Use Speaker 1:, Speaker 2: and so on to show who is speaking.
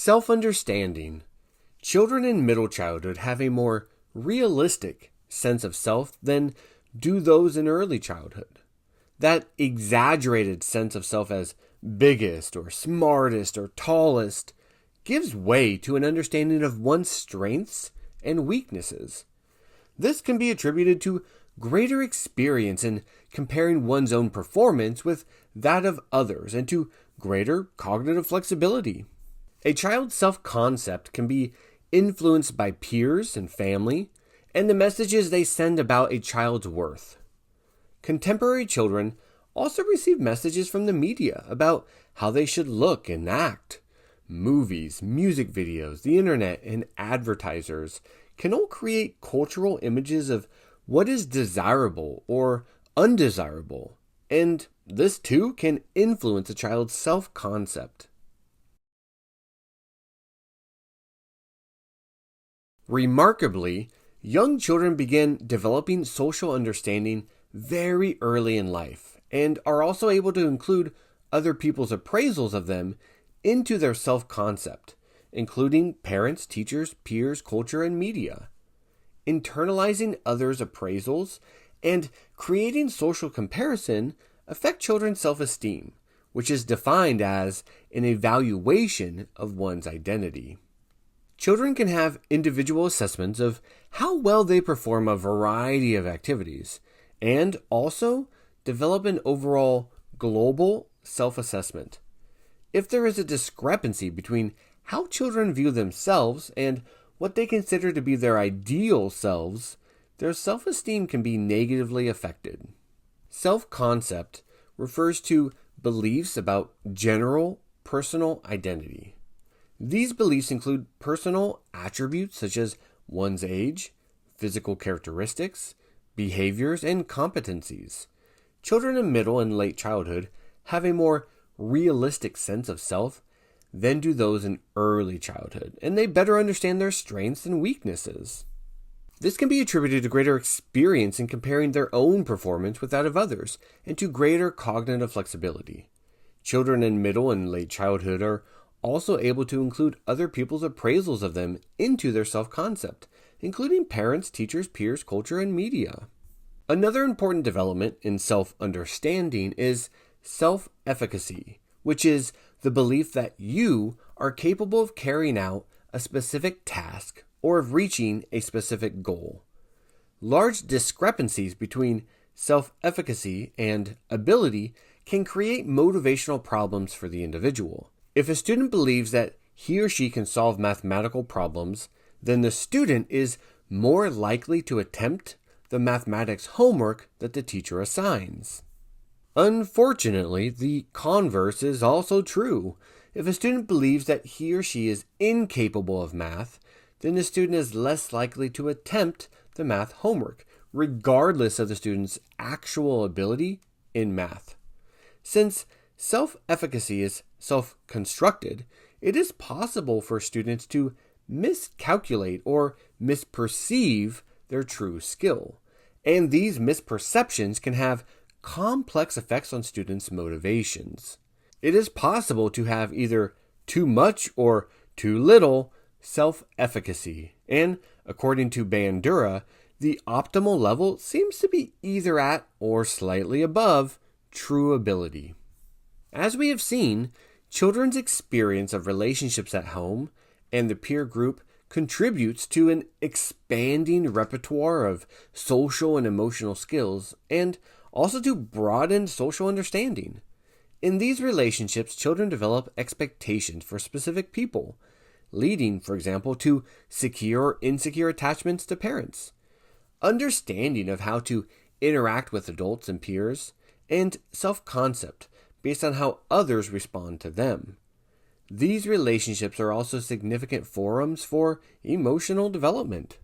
Speaker 1: Self-understanding. Children in middle childhood have a more realistic sense of self than do those in early childhood. That exaggerated sense of self as biggest or smartest or tallest gives way to an understanding of one's strengths and weaknesses. This can be attributed to greater experience in comparing one's own performance with that of others and to greater cognitive flexibility. A child's self-concept can be influenced by peers and family and the messages they send about a child's worth. Contemporary children also receive messages from the media about how they should look and act. Movies, music videos, the internet, and advertisers can all create cultural images of what is desirable or undesirable, and this too can influence a child's self-concept. Remarkably, young children begin developing social understanding very early in life and are also able to include other people's appraisals of them into their self-concept, including parents, teachers, peers, culture, and media. Internalizing others' appraisals and creating social comparison affect children's self-esteem, which is defined as an evaluation of one's identity. Children can have individual assessments of how well they perform a variety of activities, and also develop an overall global self-assessment. If there is a discrepancy between how children view themselves and what they consider to be their ideal selves, their self-esteem can be negatively affected. Self-concept refers to beliefs about general personal identity. These beliefs include personal attributes such as one's age, physical characteristics, behaviors, and competencies. Children in middle and late childhood have a more realistic sense of self than do those in early childhood, and they better understand their strengths and weaknesses. This can be attributed to greater experience in comparing their own performance with that of others, and to greater cognitive flexibility. Children in middle and late childhood are also able to include other people's appraisals of them into their self-concept, including parents, teachers, peers, culture, and media. Another important development in self-understanding is self-efficacy, which is the belief that you are capable of carrying out a specific task or of reaching a specific goal. Large discrepancies between self-efficacy and ability can create motivational problems for the individual. If a student believes that he or she can solve mathematical problems, then the student is more likely to attempt the mathematics homework that the teacher assigns. Unfortunately, the converse is also true. If a student believes that he or she is incapable of math, then the student is less likely to attempt the math homework, regardless of the student's actual ability in math. Since self-efficacy is self-constructed, it is possible for students to miscalculate or misperceive their true skill, and these misperceptions can have complex effects on students' motivations. It is possible to have either too much or too little self-efficacy, and according to Bandura, the optimal level seems to be either at or slightly above true ability. As we have seen, children's experience of relationships at home and the peer group contributes to an expanding repertoire of social and emotional skills, and also to broaden social understanding. In these relationships, children develop expectations for specific people, leading, for example, to secure or insecure attachments to parents, understanding of how to interact with adults and peers, and self-concept based on how others respond to them. These relationships are also significant forums for emotional development.